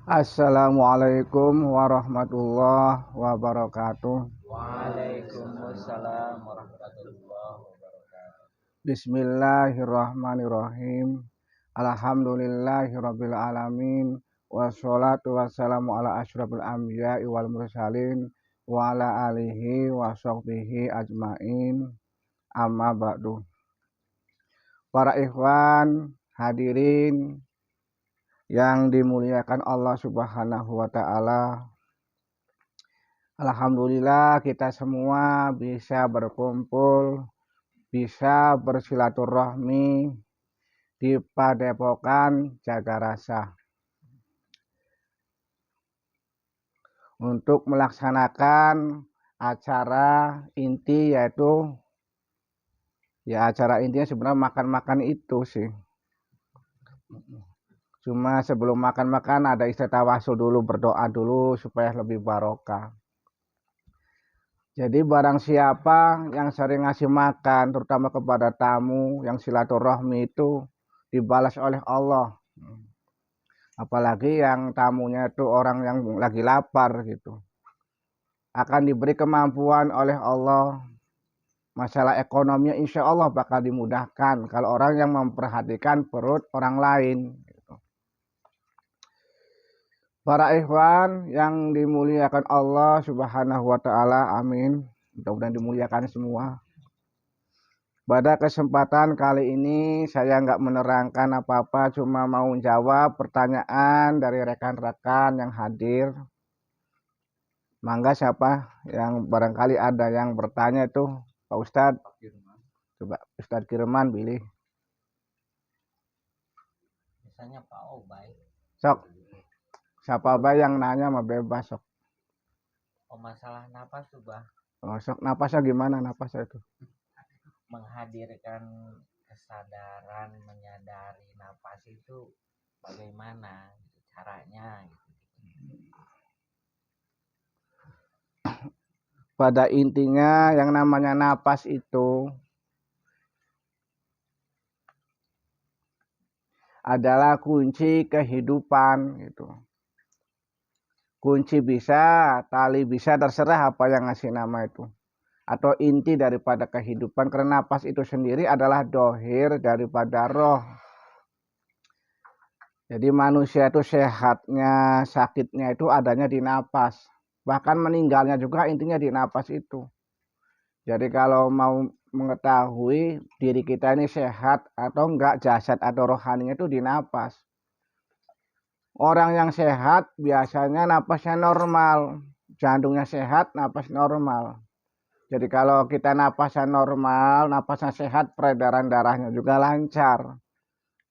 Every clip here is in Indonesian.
Assalamualaikum warahmatullahi wabarakatuh. Waalaikumsalam warahmatullahi wabarakatuh. Bismillahirrahmanirrahim. Alhamdulillahirabbil alamin. Wassalatu wassalamu ala asyrofil anbiya'i wal mursalin wa ala alihi wa sahbihi ajmain. Amma ba'du. Para ikhwan hadirin yang dimuliakan Allah Subhanahu wa taala. Alhamdulillah kita semua bisa berkumpul, bisa bersilaturahmi di Padepokan Jagarasa untuk melaksanakan acara inti, yaitu acara intinya sebenarnya makan-makan itu sih. Cuma sebelum makan-makan ada istighfar dulu, berdoa dulu supaya lebih barokah. Jadi barang siapa yang sering ngasih makan, terutama kepada tamu yang silaturahmi, itu dibalas oleh Allah. Apalagi yang tamunya itu orang yang lagi lapar gitu. Akan diberi kemampuan oleh Allah. Masalah ekonominya insya Allah bakal dimudahkan kalau orang yang memperhatikan perut orang lain. Para ikhwan yang dimuliakan Allah Subhanahu wa taala, amin. Mudah-mudahan dimuliakan semua. Pada kesempatan kali ini saya nggak menerangkan apa-apa, cuma mau jawab pertanyaan dari rekan-rekan yang hadir. Mangga siapa yang barangkali ada yang bertanya itu, Pak Ustadz. Coba Ustadz Kirman pilih. Misalnya Pak Obay. Sok. Siapa bae yang nanya mah bebas sok. Oh, masalah napas tuh, Bah. Oh, sok napasnya gimana napasnya itu? Menghadirkan kesadaran, menyadari napas itu bagaimana caranya gitu. Pada intinya yang namanya napas itu adalah kunci kehidupan gitu. Kunci bisa, tali bisa, terserah apa yang ngasih nama itu. Atau inti daripada kehidupan, karena napas itu sendiri adalah dohir daripada roh. Jadi manusia itu sehatnya, sakitnya itu adanya di napas. Bahkan meninggalnya juga intinya di napas itu. Jadi kalau mau mengetahui diri kita ini sehat atau enggak, jasad atau rohaninya itu di napas. Orang yang sehat biasanya napasnya normal, jantungnya sehat, napas normal. Jadi kalau kita napasnya normal, napasnya sehat, peredaran darahnya juga lancar.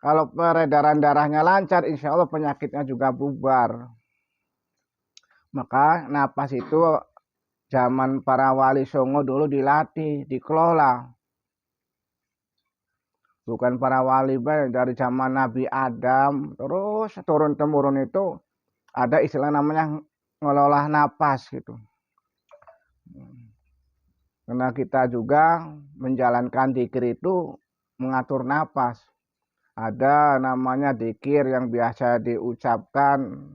Kalau peredaran darahnya lancar, insya Allah penyakitnya juga bubar. Maka napas itu zaman para wali songo dulu dilatih, dikelola. Bukan para wali dari zaman Nabi Adam terus turun temurun itu ada istilah namanya ngelola napas gitu. Karena kita juga menjalankan dzikir itu mengatur napas. Ada namanya dzikir yang biasa diucapkan,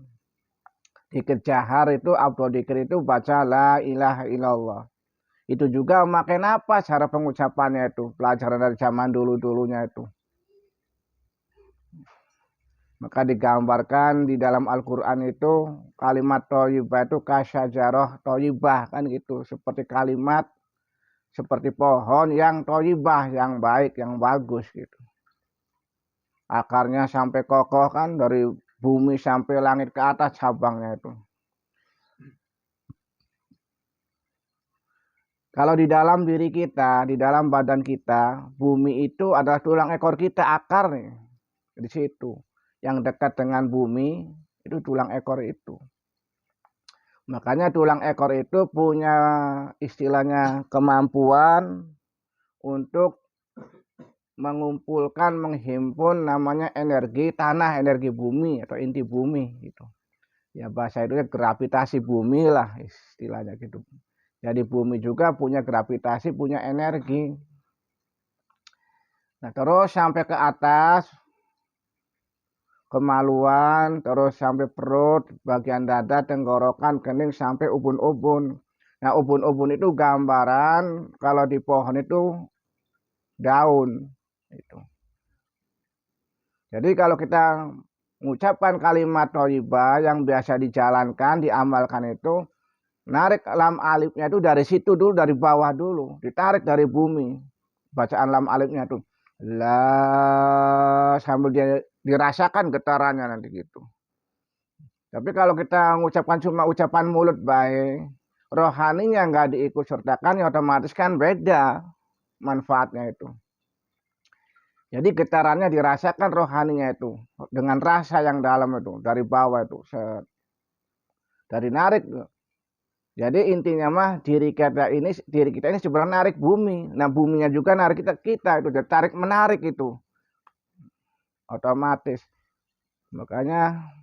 dzikir jahar itu, atau dzikir itu baca la ilaha illallah. Itu juga memakai napas cara pengucapannya itu, pelajaran dari zaman dulu-dulunya itu. Maka digambarkan di dalam Al-Quran itu kalimat thayyibah itu kasyajarah thayyibah, kan gitu, seperti kalimat, seperti pohon yang thayyibah, yang baik, yang bagus gitu. Akarnya sampai kokoh, kan, dari bumi sampai langit ke atas cabangnya itu. Kalau di dalam diri kita, di dalam badan kita, bumi itu adalah tulang ekor kita, akar nih di situ. Yang dekat dengan bumi itu tulang ekor itu. Makanya tulang ekor itu punya istilahnya kemampuan untuk mengumpulkan, menghimpun namanya energi tanah, energi bumi atau inti bumi gitu. Ya bahasa itu gravitasi bumi lah istilahnya gitu. Jadi bumi juga punya gravitasi, punya energi. Nah terus sampai ke atas, kemaluan, terus sampai perut, bagian dada, tenggorokan, kening, sampai ubun-ubun. Nah, ubun-ubun itu gambaran kalau di pohon itu daun. Itu. Jadi kalau kita mengucapkan kalimat thayyibah yang biasa dijalankan, diamalkan itu, narik lam alifnya itu dari situ dulu, dari bawah dulu, ditarik dari bumi. Bacaan lam alifnya itu la, sambil dia dirasakan getarannya nanti gitu. Tapi kalau kita mengucapkan cuma ucapan mulut baik, rohaninya nggak diikut sertakan, ya otomatis kan beda manfaatnya itu. Jadi getarannya dirasakan rohaninya itu dengan rasa yang dalam itu dari bawah itu, dari narik. Jadi intinya mah diri kita ini sebenarnya narik bumi. Nah, buminya juga narik kita itu, jadi tarik menarik itu otomatis. Makanya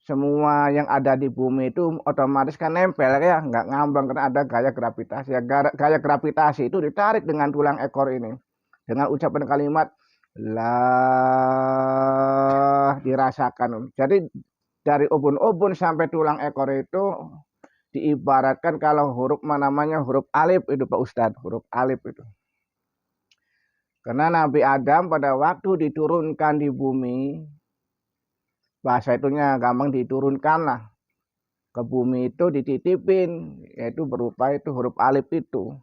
semua yang ada di bumi itu otomatis kan nempel ya, nggak ngambang karena ada gaya gravitasi. Ya, gaya gravitasi itu ditarik dengan tulang ekor ini. Dengan ucapan kalimat lah dirasakan. Jadi dari ubun-ubun sampai tulang ekor itu diibaratkan kalau huruf namanya huruf alif itu Pak Ustadz, huruf alif itu. Karena Nabi Adam pada waktu diturunkan di bumi, bahasa itunya gampang, diturunkan lah ke bumi itu, dititipin, yaitu berupa itu huruf alif itu.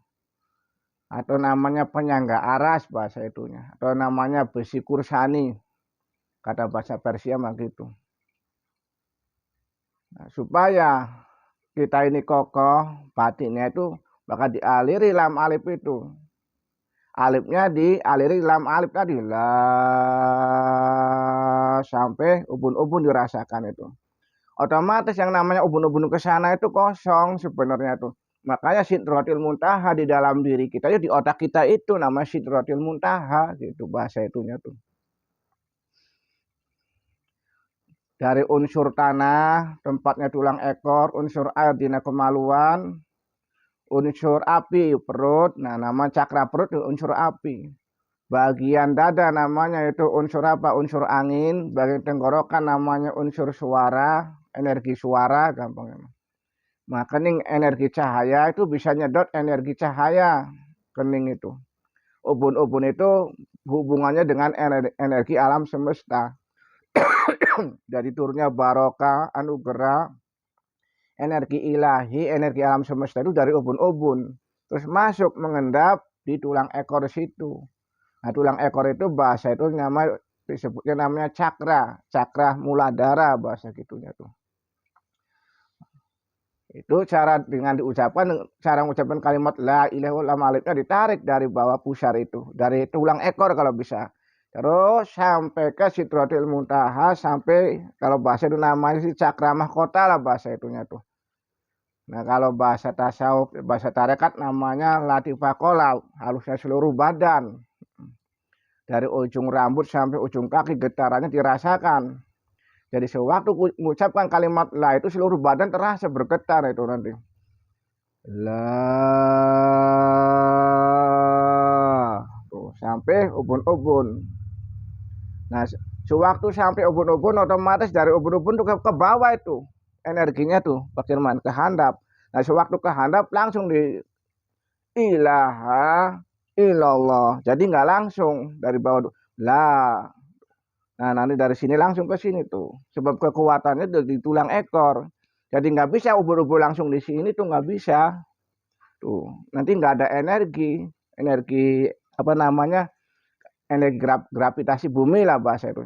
Atau namanya penyangga aras bahasa itunya, atau namanya besi kursani kata bahasa Persia mah gitu. Nah, supaya kita ini kokoh batinnya itu bakal dialiri lam alif itu, alifnya dialiri lam alif tadi lah sampai ubun-ubun dirasakan itu. Otomatis yang namanya ubun-ubun ke sana itu kosong sebenarnya tuh. Makanya Sidratil Muntaha di dalam diri kita, ya di otak kita itu nama Sidratil Muntaha gitu bahasa itunya tuh. Dari unsur tanah, tempatnya tulang ekor, unsur air dina kemaluan, unsur api perut, nah nama cakra perut itu unsur api. Bagian dada namanya itu unsur apa? Unsur angin. Bagian tenggorokan namanya unsur suara, energi suara gampangnya. Nah, kening energi cahaya itu bisa nyedot energi cahaya. Kening itu. Ubun-ubun itu hubungannya dengan energi alam semesta. Jadi turunnya barokah, anugerah, energi ilahi, energi alam semesta itu dari ubun-ubun. Terus masuk mengendap di tulang ekor situ. Nah, tulang ekor itu bahasa itu disebutnya namanya cakra, cakra muladhara bahasa gitunya tuh. Itu cara dengan diucapkan, cara mengucapkan kalimat la ilaha illallah alifnya ditarik dari bawah pusar itu, dari tulang ekor kalau bisa. Terus sampai ke Sidratil Muntaha, sampai kalau bahasa itu namanya si cakra mahkota lah bahasa itunya tuh. Nah, kalau bahasa tasawuf, bahasa tarekat namanya latifah qalb, halusnya seluruh badan. Dari ujung rambut sampai ujung kaki getarannya dirasakan. Jadi sewaktu mengucapkan kalimat la itu seluruh badan terasa bergetar itu nanti. La. Tuh, sampai ubun-ubun. Nah, sewaktu sampai ubun-ubun otomatis dari ubun-ubun tuh ke bawah itu. Energinya tuh Pak ke handap. Nah, sewaktu ke handap langsung di ilaha illallah. Jadi nggak langsung dari bawah la. Nah, nanti dari sini langsung ke sini tuh. Sebab kekuatannya di tulang ekor. Jadi nggak bisa ubur-ubur langsung di sini tuh nggak bisa. Tuh, nanti nggak ada energi. Energi apa namanya? Energi gravitasi bumi lah bahasa itu.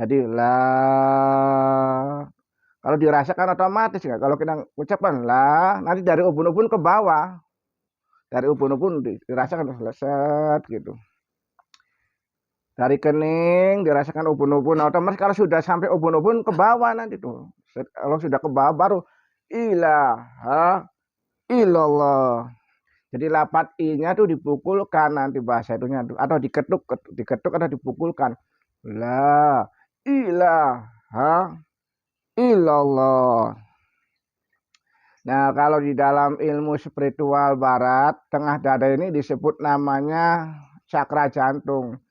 Jadi lah, kalau dirasakan otomatis nggak. Kalau kita ucapkan lah, nanti dari ubun-ubun ke bawah. Dari ubun-ubun dirasakan selesai gitu. Dari kening dirasakan ubun-ubun, otomatis kalau sudah sampai ubun-ubun ke bawah nanti tuh. Kalau sudah ke bawah baru ilaha illallah. Jadi lapat i-nya tuh dipukulkan nanti bahasa itunya tuh, atau diketuk atau dipukulkan. La ilaha illallah. Nah, kalau di dalam ilmu spiritual barat, tengah dada ini disebut namanya cakra jantung.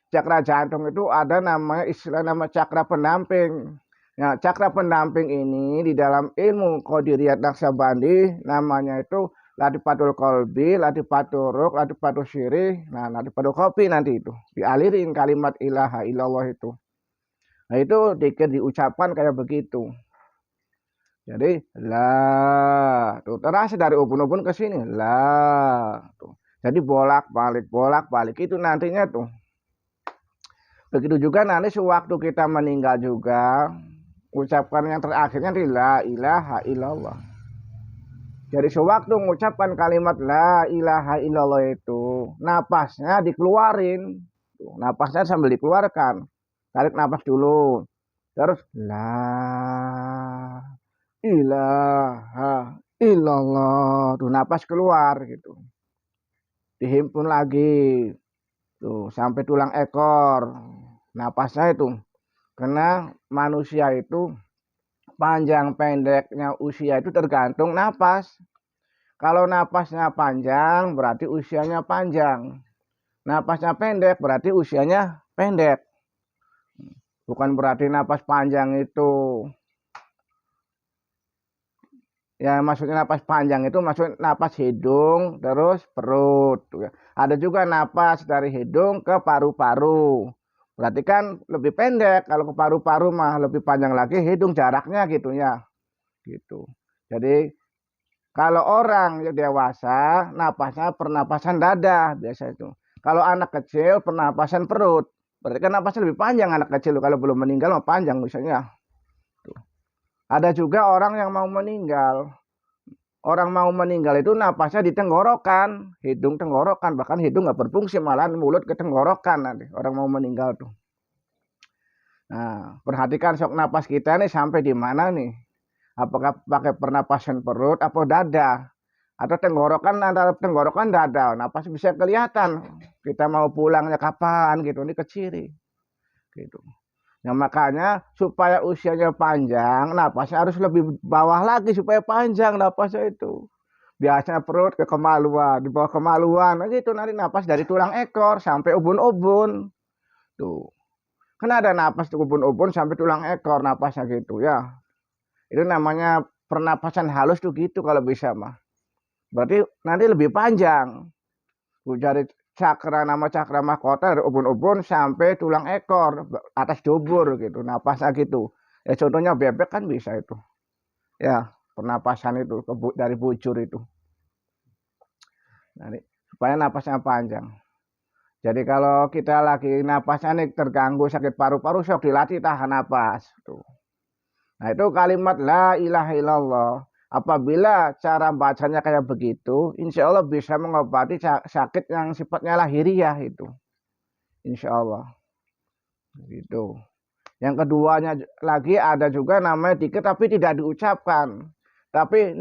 cakra jantung itu ada namanya istilah nama cakra pendamping. Nah, cakra pendamping ini di dalam ilmu Qadiriyat Naqsyabandi namanya itu Latifatul Qalbi, Latifatul Ruh, Latifatul Syirih, nah Latifatul Kopi nanti itu. Dialirin kalimat ilaha illallah itu. Nah itu dikir diucapkan kayak begitu. Jadi lah, tuh terasa dari ubun-ubun ke sini lah, tuh. Jadi bolak balik itu nantinya tuh. Begitu juga nanti sewaktu kita meninggal juga ucapkan yang terakhirnya la ilaha illallah. Jadi sewaktu mengucapkan kalimat la ilaha illallah itu napasnya dikeluarin, tuh, napasnya sambil dikeluarkan. Tarik napas dulu, terus la ilaha illallah, tuh napas keluar gitu, dihimpun lagi tuh sampai tulang ekor napasnya itu, karena manusia itu panjang pendeknya usia itu tergantung napas. Kalau napasnya panjang berarti usianya panjang, napasnya pendek berarti usianya pendek. Bukan berarti napas panjang itu, ya maksudnya napas panjang itu maksud napas hidung terus perut. Ada juga napas dari hidung ke paru-paru. Berarti kan lebih pendek, kalau ke paru-paru mah lebih panjang lagi, hidung jaraknya gitu ya. Gitu. Jadi kalau orang yang dewasa napasnya pernapasan dada biasa itu. Kalau anak kecil pernapasan perut. Berarti kan napasnya lebih panjang anak kecil kalau belum meninggal mah panjang misalnya. Tuh. Ada juga orang yang mau meninggal. Orang mau meninggal itu napasnya di tenggorokan, hidung tenggorokan, bahkan hidung nggak berfungsi, malah mulut ke tenggorokan nanti orang mau meninggal tuh. Nah, perhatikan sok napas kita nih sampai di mana nih? Apakah pakai pernapasan perut atau dada? Atau tenggorokan, antara tenggorokan dada, napas bisa kelihatan. Kita mau pulangnya kapan gitu, ini ke ciri. Gitu. Nah, makanya supaya usianya panjang, napasnya harus lebih bawah lagi supaya panjang napasnya itu. Biasanya perut ke kemaluan, di bawah kemaluan, nah gitu nanti napas dari tulang ekor sampai ubun-ubun. Tuh. Kan ada napas tuh ubun-ubun sampai tulang ekor napasnya gitu ya. Itu namanya pernapasan halus tuh gitu kalau bisa mah. Berarti nanti lebih panjang. Dari cakra nama cakra mahkota dari ubun-ubun sampai tulang ekor atas dubur gitu, napasnya gitu. Ya contohnya bebek kan bisa itu. Ya, pernapasan itu dari bujur itu. Nah, supaya napasnya panjang. Jadi kalau kita lagi napasnya nih terganggu sakit paru-paru, sok dilatih tahan napas tuh. Nah, itu kalimat la ilaha illallah. Apabila cara bacanya kayak begitu, insya Allah bisa mengobati sakit yang sifatnya lahiriah itu. Insya Allah. Gitu. Yang keduanya lagi ada juga namanya dikir tapi tidak diucapkan. Tapi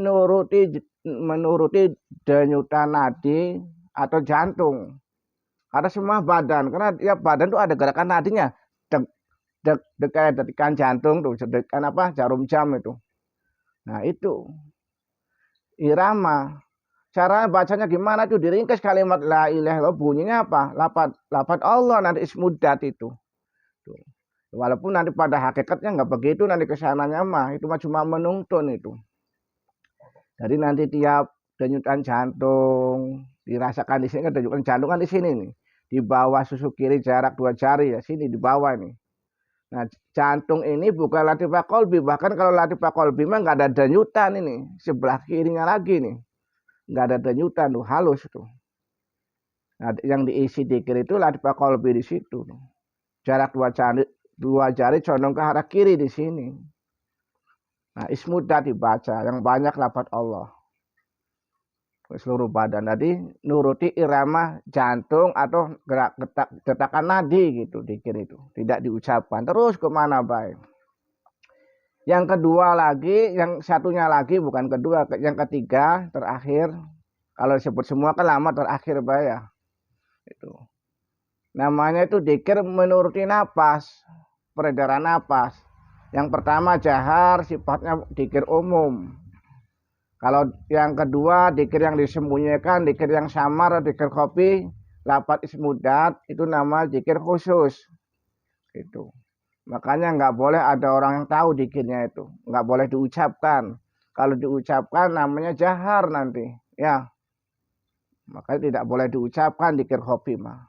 menuruti denyutan nadi atau jantung. Ada semua badan, karena tiap badan tuh ada gerakan nadinya. Kayak detikan jantung tuh, detikan apa jarum jam itu. Nah itu irama. Cara bacanya gimana tuh, diringkas kalimat la ilaha illallah, bunyinya apa? Lafaz Allah nanti ismudat itu. Tuh. Walaupun nanti pada hakikatnya nggak begitu, nanti kesananya mah itu mah cuma menuntun itu. Jadi nanti tiap denyutan jantung dirasakan di sini, kan denyutan jantung kan di sini nih, di bawah susu kiri jarak 2 jari ya, sini di bawah nih. Nah, jantung ini bukan latifah kolbi. Bahkan kalau latifah kolbi mah nggak ada denyutan ini. Sebelah kirinya lagi nih. Nggak ada denyutan tuh, halus tuh. Nah, yang diisi dikir itu latifah kolbi di situ. Jarak 2 jari condong ke arah kiri di sini. Nah, ismudah dibaca. Yang banyak lafaz Allah. Seluruh badan. Tadi nuruti irama jantung atau gerak detakan nadi gitu dikir itu, tidak diucapkan terus kemana baik. Yang kedua lagi, yang satunya lagi bukan kedua, yang ketiga terakhir, kalau disebut semua kan lama terakhir baik ya. Itu namanya itu dikir menuruti napas, peredaran napas. Yang pertama jahar, sifatnya dikir umum. Kalau yang kedua dikir yang disembunyikan, dikir yang samar, dikir kopi, lafaz ismudat itu nama zikir khusus itu. Makanya nggak boleh ada orang yang tahu zikirnya itu, nggak boleh diucapkan. Kalau diucapkan namanya jahar nanti, ya. Makanya tidak boleh diucapkan zikir khofi mah.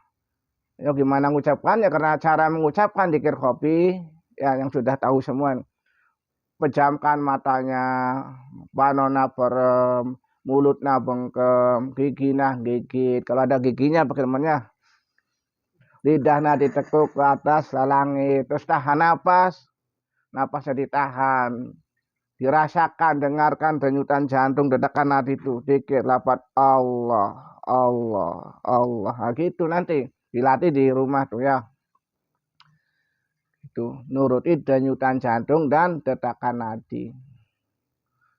Ya gimana mengucapkannya? Karena cara mengucapkan zikir khofi ya yang sudah tahu semua. Pejamkan matanya, panona perem, mulutnya bengkem, gigina gigit. Kalau ada giginya bagaimana? Lidahnya ditekuk ke atas, langit. Terus tahan napas, napasnya ditahan. Dirasakan, dengarkan denyutan jantung, dedakan nadi itu. Dikit, lapat Allah, Allah, Allah. Nah, gitu nanti. Dilatih di rumah tuh ya. Itu nuruti denyutan jantung dan dedakan nadi.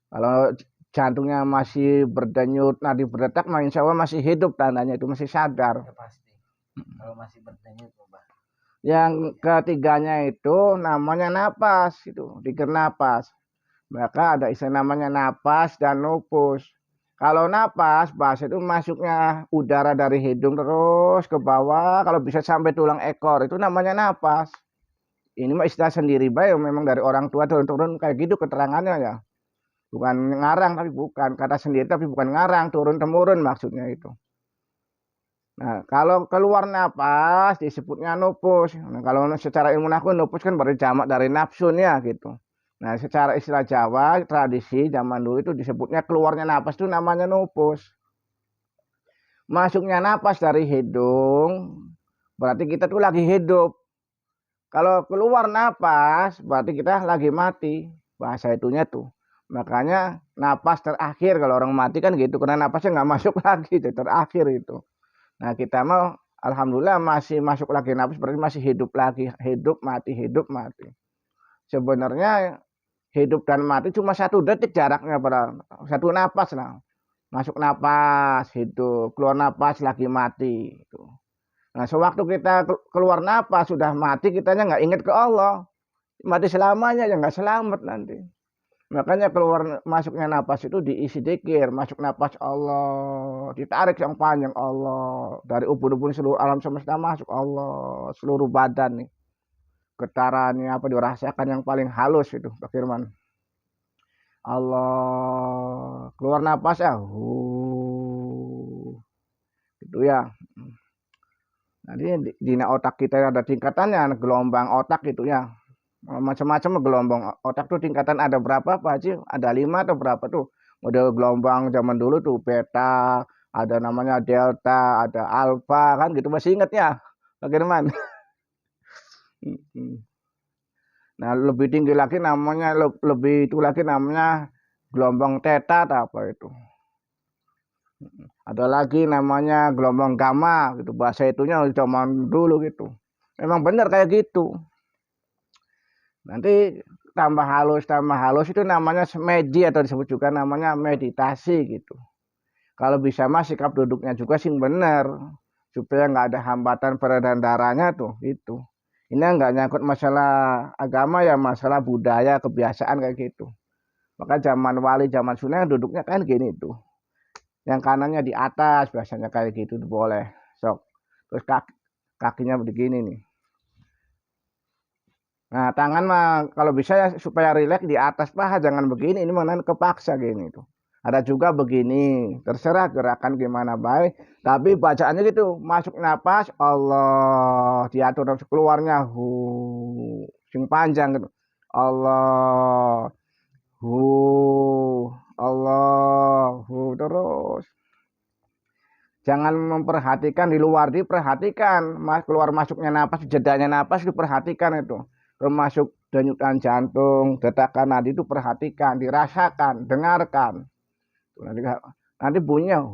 Kalau jantungnya masih berdenyut, nadi berdetak, insya Allah masih hidup tandanya itu, masih sadar. Ya pasti. Kalau masih berdenyut, Mbah. Yang ketiganya itu namanya napas, itu dikir napas. Maka ada istilah namanya napas dan nupus. Kalau napas, bahasa itu masuknya udara dari hidung terus ke bawah, kalau bisa sampai tulang ekor, itu namanya napas. Ini mah istilah sendiri baik, memang dari orang tua turun-turun kayak gitu keterangannya ya. Bukan ngarang tapi bukan, kata sendiri tapi bukan ngarang, turun-temurun maksudnya itu. Nah, kalau keluar napas disebutnya nupus. Nah, kalau secara ilmu nahwu nupus kan berarti jamak dari nafsun ya gitu. Nah, secara istilah Jawa, tradisi zaman dulu itu disebutnya keluarnya napas itu namanya nupus. Masuknya napas dari hidung, berarti kita tuh lagi hidup. Kalau keluar napas, berarti kita lagi mati. Bahasa itunya tuh. Makanya napas terakhir kalau orang mati kan gitu, karena napasnya nggak masuk lagi, terakhir itu. Nah, kita mau alhamdulillah masih masuk lagi napas, berarti masih hidup lagi, hidup mati, hidup mati. Sebenarnya hidup dan mati cuma 1 detik jaraknya, pada 1 napas lah. Masuk napas, hidup, keluar napas lagi mati. Nah, sewaktu kita keluar napas sudah mati, kitanya nggak ingat ke Allah. Mati selamanya ya nggak selamat nanti. Makanya keluar masuknya napas itu diisi dzikir, masuk napas Allah, ditarik yang panjang Allah, dari ubun-ubun seluruh alam semesta masuk Allah, seluruh badan nih. Getarannya apa dirasakan yang paling halus itu, Pak Firman. Allah, keluar napas ya, itu ya. Nanti di otak kita ada tingkatannya, gelombang otak itu ya. Macam-macam gelombang otak tuh tingkatan ada berapa Pak Haji? Ada 5 atau berapa tuh? Model gelombang zaman dulu tuh beta, ada namanya delta, ada alfa kan gitu, masih ingat ya? Bagaimana? Nah, lebih tinggi lagi namanya lebih itu lagi namanya gelombang theta atau apa itu. Ada lagi namanya gelombang gamma gitu, bahasa itunya zaman dulu gitu. Memang benar kayak gitu. Nanti tambah halus itu namanya medi atau disebut juga namanya meditasi gitu. Kalau bisa mah sikap duduknya juga sih benar, supaya nggak ada hambatan peredaran darahnya tuh itu. Ini nggak nyangkut masalah agama ya, masalah budaya kebiasaan kayak gitu. Maka zaman wali zaman sunnah duduknya kan gini tuh, yang kanannya di atas biasanya kayak gitu boleh sok, terus kakinya begini nih. Nah, tangan mah kalau bisa ya supaya rileks di atas paha, jangan begini, ini mana kepaksa gini tuh. Ada juga begini, terserah gerakan gimana baik, tapi bacaannya gitu, masuk napas Allah, diatur terus keluarnya sing panjang gitu. Allah, Allah, terus. Jangan memperhatikan di luar, diperhatikan keluar masuknya napas, jedanya napas diperhatikan itu. Termasuk denyutan jantung, detakan nadi itu perhatikan, dirasakan, dengarkan. Nanti bunyinya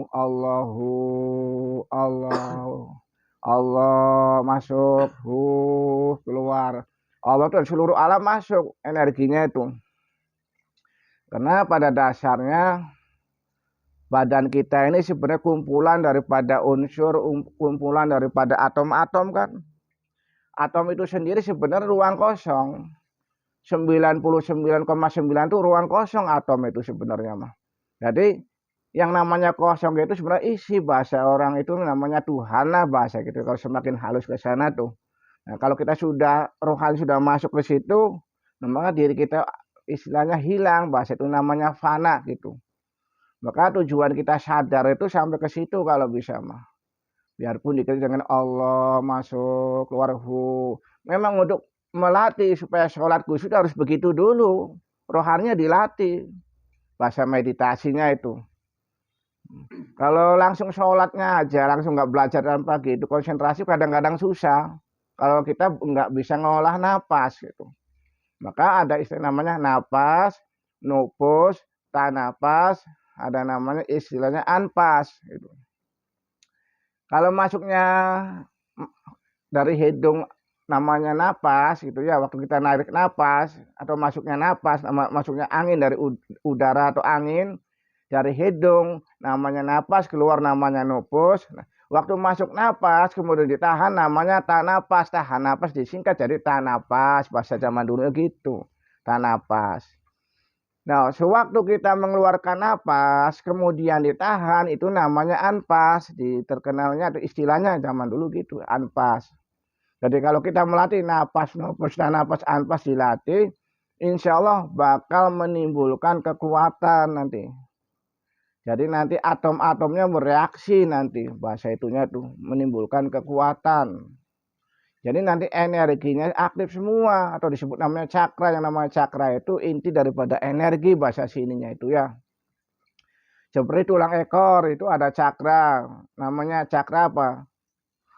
Allahu Allah, Allah masuk, keluar. Allah itu seluruh alam masuk energinya itu. Karena pada dasarnya badan kita ini sebenarnya kumpulan daripada unsur, kumpulan daripada atom-atom kan. Atom itu sendiri sebenarnya ruang kosong. 99,9 itu ruang kosong atom itu sebenarnya mah. Jadi yang namanya kosong itu sebenarnya isi, bahasa orang itu namanya Tuhan lah bahasa gitu. Kalau semakin halus ke sana tuh. Nah, kalau kita sudah rohani sudah masuk ke situ, nah, maka diri kita istilahnya hilang, bahasa itu namanya fana gitu. Maka tujuan kita sadar itu sampai ke situ kalau bisa mah. Biarpun dikenal dengan Allah masuk keluar memang untuk melatih supaya sholat khusyuk harus begitu dulu, rohaninya dilatih, bahasa meditasinya itu. Kalau langsung sholatnya aja langsung nggak belajar tanpa gitu konsentrasi kadang-kadang susah kalau kita nggak bisa ngolah napas gitu. Maka ada istilah namanya napas, nupus, tanapas, ada namanya istilahnya anpas gitu. Kalau masuknya dari hidung namanya napas gitu ya, waktu kita narik napas atau masuknya napas, masuknya angin dari udara atau angin dari hidung namanya napas, keluar namanya nupus. Nah, waktu masuk napas kemudian ditahan namanya tanapas, tahan napas disingkat jadi tanapas, bahasa zaman dulu gitu, tanapas. Nah, sewaktu kita mengeluarkan napas, kemudian ditahan, itu namanya anpas. Terkenalnya atau istilahnya zaman dulu gitu, anpas. Jadi kalau kita melatih napas, nafas, dan napas, anpas dilatih, insya Allah bakal menimbulkan kekuatan nanti. Jadi nanti atom-atomnya bereaksi nanti, bahasa itunya tuh, menimbulkan kekuatan. Jadi nanti energinya aktif semua atau disebut namanya cakra. Yang namanya cakra itu inti daripada energi bahasa sininya itu ya. Seperti tulang ekor itu ada cakra, namanya cakra apa?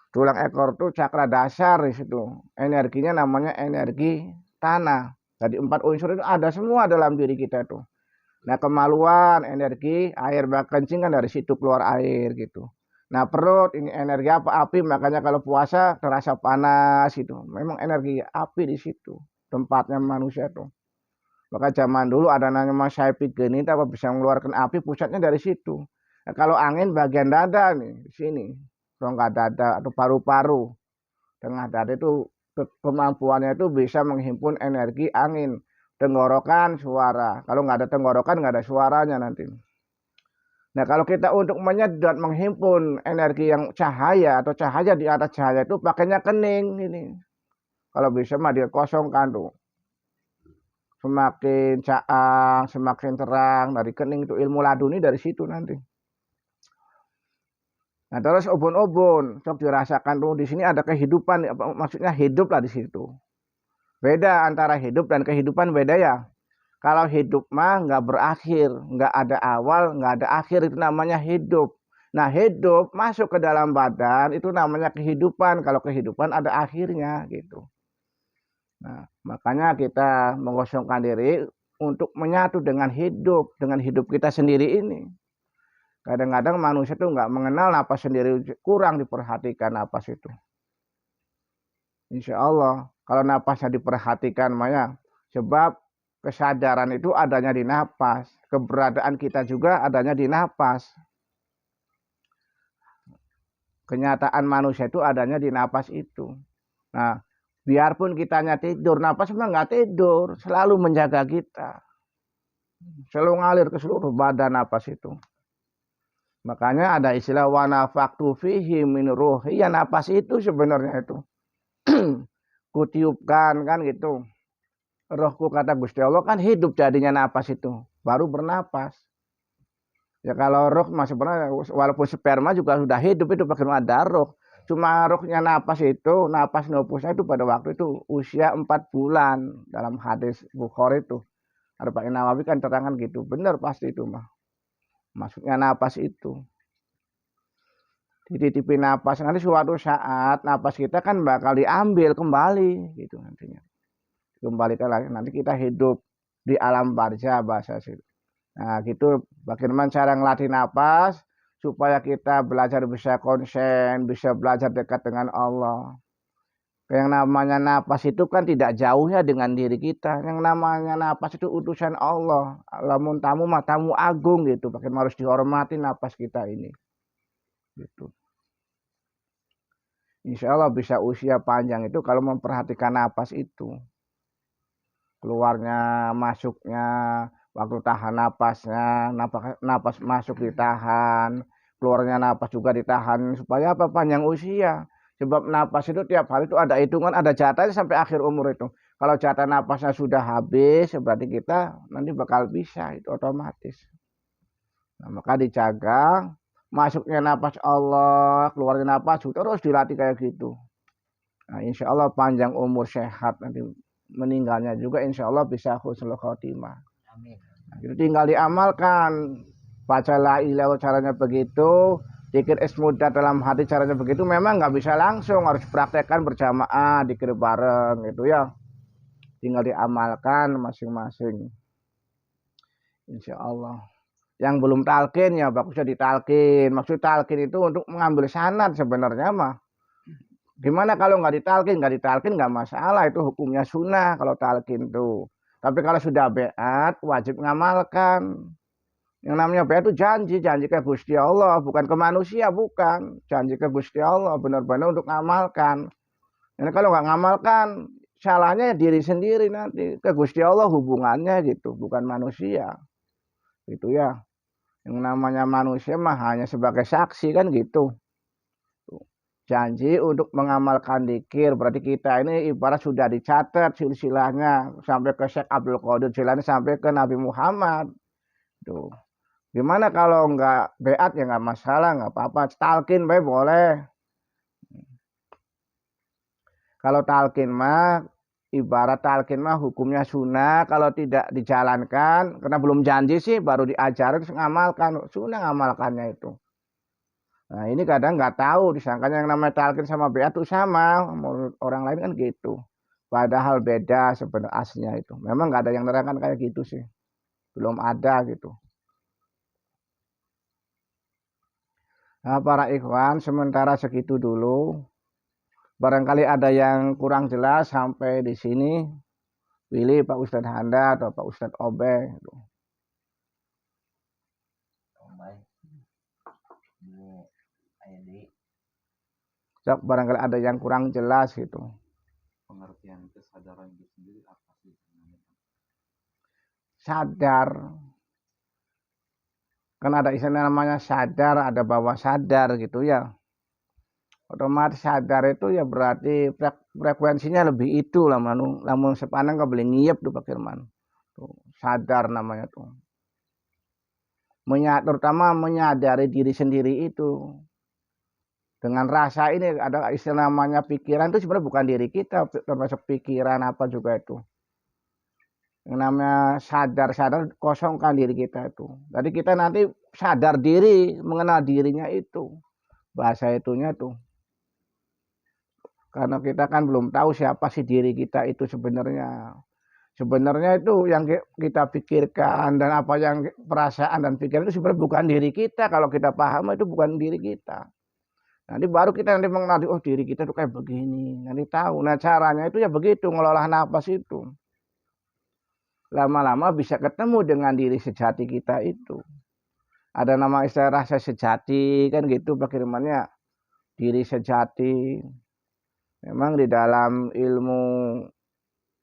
Tulang ekor itu cakra dasar di situ. Energinya namanya energi tanah. Jadi 4 unsur itu ada semua dalam diri kita tuh. Nah, kemaluan, energi, air kencing kan dari situ keluar air gitu. Nah, perut ini energi apa? Api, makanya kalau puasa terasa panas gitu. Memang energi api di situ. Tempatnya manusia tuh. Maka zaman dulu ada namanya Syaiful Genit apa bisa mengeluarkan api, pusatnya dari situ. Nah, kalau angin bagian dada nih, di sini. Rongga dada atau paru-paru. Tengah dada itu kemampuannya itu bisa menghimpun energi angin. Tenggorokan suara. Kalau nggak ada tenggorokan nggak ada suaranya nanti. Nah, kalau kita untuk menyedot menghimpun energi yang cahaya atau cahaya di atas cahaya itu pakainya kening ini. Kalau bisa mah dia kosongkan tuh. Semakin caang, semakin terang dari kening itu ilmu laduni dari situ nanti. Nah, terus ubun-ubun, sok dirasakan tuh di sini ada kehidupan, maksudnya hidup lah di situ. Beda antara hidup dan kehidupan beda ya. Kalau hidup mah nggak berakhir, nggak ada awal, nggak ada akhir, itu namanya hidup. Nah, hidup masuk ke dalam badan itu namanya kehidupan. Kalau kehidupan ada akhirnya gitu. Nah, makanya kita mengosongkan diri untuk menyatu dengan hidup kita sendiri ini. Kadang-kadang manusia itu nggak mengenal napas sendiri, kurang diperhatikan napas itu. Insya Allah, kalau napasnya diperhatikan, Maya, sebab kesadaran itu adanya di napas, keberadaan kita juga adanya di napas. Kenyataan manusia itu adanya di napas itu. Nah, biarpun kitanya tidur, napas memang nggak tidur, selalu menjaga kita. Selalu ngalir ke seluruh badan napas itu. Makanya ada istilah wanafaktu fihi min ruhi, ya napas itu sebenarnya itu. Kutiupkan kan gitu. Rohku kata Gusti Allah kan hidup jadinya napas itu. Baru bernapas. Ya kalau roh masih pernah, walaupun sperma juga sudah hidup itu pakai ada roh. Cuma rohnya napas itu, napas nopusnya itu pada waktu itu usia 4 bulan dalam hadis Bukhari itu. Arba'in Nawawi kan terangan gitu. Benar pasti itu mah. Maksudnya napas itu. Dititipin napas nanti suatu saat napas kita kan bakal diambil kembali gitu nantinya. Kembalikan lagi nanti kita hidup di alam barzah bahasa situ. Nah, gitu bagaimana cara ngelatih napas supaya kita belajar bisa konsen, bisa belajar dekat dengan Allah. Yang namanya napas itu kan tidak jauh ya dengan diri kita. Yang namanya napas itu utusan Allah. Lamun tamu mah tamu agung gitu. Bagaimana harus dihormati napas kita ini. Gitu. Insya Allah bisa usia panjang itu kalau memperhatikan napas itu. Keluarnya, masuknya, waktu tahan napasnya, napas masuk ditahan, keluarnya napas juga ditahan, supaya apa, panjang usia. Sebab napas itu tiap hari itu ada hitungan, ada jatahnya sampai akhir umur itu. Kalau jatah napasnya sudah habis, berarti kita nanti bakal bisa, itu otomatis. Nah, maka dijaga masuknya napas Allah, keluarnya napas terus dilatih kayak gitu. Nah, insya Allah panjang umur, sehat, nanti meninggalnya juga insya Allah bisa husnul khotimah. Amin. Nah, itu tinggal diamalkan. Baca la ilaha caranya begitu, dikir ismudah dalam hati caranya begitu. Memang nggak bisa langsung, harus praktekkan berjamaah, dikir bareng gitu ya. Tinggal diamalkan masing-masing. Insya Allah. Yang belum talqin ya bagusnya ditalqin. Maksud talqin itu untuk mengambil sanad sebenarnya mah. Gimana kalau nggak ditalqin nggak masalah, itu hukumnya sunnah kalau talqin tuh. Tapi kalau sudah beat wajib ngamalkan. Yang namanya beat itu janji ke Gusti Allah, bukan ke manusia, bukan. Janji ke Gusti Allah benar-benar untuk ngamalkan. Ini kalau nggak ngamalkan, salahnya diri sendiri nanti, ke Gusti Allah hubungannya gitu, bukan manusia. Gitu ya. Yang namanya manusia mah hanya sebagai saksi kan gitu. Janji untuk mengamalkan dzikir, berarti kita ini ibarat sudah dicatat silsilahnya sampai ke Syekh Abdul Qadir Jilani sampai ke Nabi Muhammad. Tuh. Gimana kalau nggak beat ya nggak masalah, nggak apa-apa. Talqin baik boleh. Kalau talqin mah ibarat talqin mah hukumnya sunnah, kalau tidak dijalankan karena belum janji sih baru diajarin terus ngamalkan, sunnah ngamalkannya itu. Nah ini kadang nggak tahu, disangkanya yang namanya talqin sama beat itu sama, menurut orang lain kan gitu. Padahal beda sebenarnya aslinya itu. Memang nggak ada yang nerangkan kayak gitu sih, belum ada gitu. Nah para ikhwan, sementara segitu dulu. Barangkali ada yang kurang jelas sampai di sini, pilih Pak Ustadz Handa atau Pak Ustadz Obeh. Baik. Ini Ayadi. Sok barangkali ada yang kurang jelas gitu. Pengertian kesadaran itu sendiri apa sih? Sadar. Kan ada istilah namanya sadar, ada bawah sadar gitu ya. Otomatis sadar itu ya berarti frekuensinya lebih itu lah manu. Lamun sepanang kau boleh ngiyep tuh Pak Firman. Tuh, sadar namanya tuh. Terutama menyadari diri sendiri itu. Dengan rasa ini ada istilah namanya pikiran itu sebenarnya bukan diri kita, termasuk pikiran apa juga itu. Yang namanya sadar kosongkan diri kita itu. Jadi kita nanti sadar diri, mengenal dirinya itu. Bahasa itunya tuh. Karena kita kan belum tahu siapa sih diri kita itu sebenarnya. Sebenarnya itu yang kita pikirkan dan apa yang perasaan dan pikiran itu sebenarnya bukan diri kita. Kalau kita paham itu bukan diri kita. Nanti baru kita nanti mengenal, oh diri kita itu kayak begini. Nanti tahu. Nah caranya itu ya begitu, ngelola napas itu. Lama-lama bisa ketemu dengan diri sejati kita itu. Ada nama istilah rasa sejati kan gitu Pak Firmannya. Diri sejati. Memang di dalam ilmu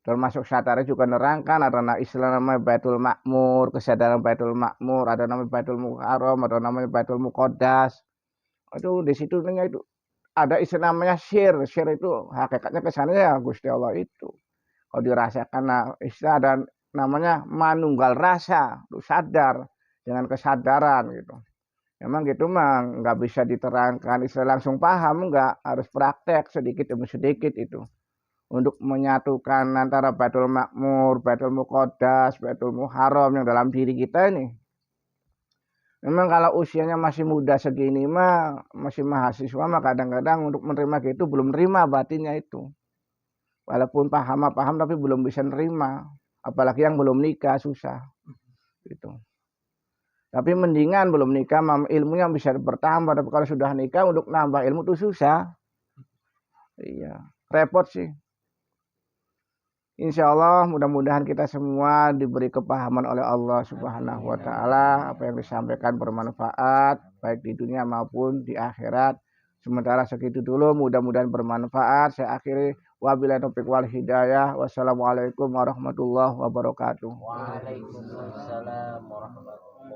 termasuk syatari juga nerangkan ada istilah namanya Baitul Makmur, kesadaran Baitul Makmur, ada namanya Baitul Muharram, ada namanya Baitul Muqaddas. Itu di situ itu ada istilah namanya syir. Syir itu hakikatnya kesannya ya Gusti Allah itu. Kalau dirasakan istilah ada namanya manunggal rasa, itu sadar dengan kesadaran gitu. Memang gitu mah nggak bisa diterangkan istilah langsung paham, nggak, harus praktek sedikit demi sedikit itu untuk menyatukan antara Baitul Makmur, Baitul Muqaddas, Baitul Muharram yang dalam diri kita ini. Memang kalau usianya masih muda segini mah masih mahasiswa mah kadang-kadang untuk menerima gitu belum nerima batinnya itu. Walaupun paham tapi belum bisa nerima, apalagi yang belum nikah susah gitu. Tapi mendingan belum nikah ilmunya bisa bertambah. Tapi kalau sudah nikah untuk nambah ilmu itu susah. Iya, repot sih. Insya Allah mudah-mudahan kita semua diberi kepahaman oleh Allah Subhanahu wa Ta'ala. Apa yang disampaikan bermanfaat baik di dunia maupun di akhirat. Sementara segitu dulu, mudah-mudahan bermanfaat. Saya akhiri. Wabillahi taufiq wal hidayah. Wassalamualaikum warahmatullahi wabarakatuh. Waalaikumsalam warahmatullahi